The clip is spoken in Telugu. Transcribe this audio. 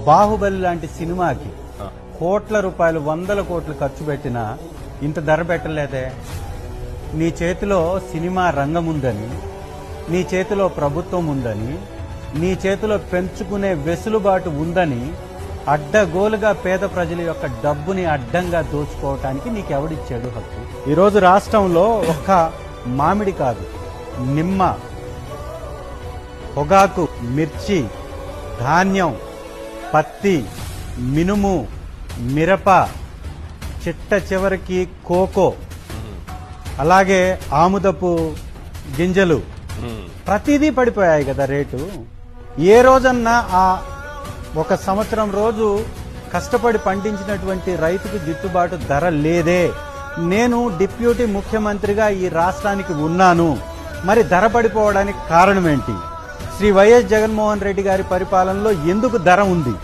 బాహుబలి లాంటి సినిమాకి కోట్ల రూపాయలు 100 కోట్లు ఖర్చు పెట్టినా ఇంత ధర పెట్టలేదే. నీ చేతిలో సినిమా రంగం ఉందని, నీ చేతిలో ప్రభుత్వం ఉందని, నీ చేతిలో పెంచుకునే వెసులుబాటు ఉందని అడ్డగోలుగా పేద ప్రజల యొక్క డబ్బుని అడ్డంగా దోచుకోవటానికి నీకెవడిచ్చాడు హక్కు? ఈరోజు రాష్ట్రంలో ఒక్క మామిడి కాదు, నిమ్మ, పొగాకు, మిర్చి, ధాన్యం, పత్తి, మినుము, మిరప, చిట్ట చివరికి కోకో, అలాగే ఆముదపు గింజలు ప్రతిదీ పడిపోయాయి కదా రేటు. ఏ రోజన్నా ఆ ఒక సంవత్సరం రోజు కష్టపడి పండించినటువంటి రైతుకు గిట్టుబాటు ధర లేదే. నేను డిప్యూటీ ముఖ్యమంత్రిగా ఈ రాష్ట్రానికి ఉన్నాను, మరి ధర పడిపోవడానికి కారణం ఏంటి? శ్రీ వైఎస్ జగన్మోహన్ రెడ్డి గారి పరిపాలనలో ఎందుకు ధర ఉంది?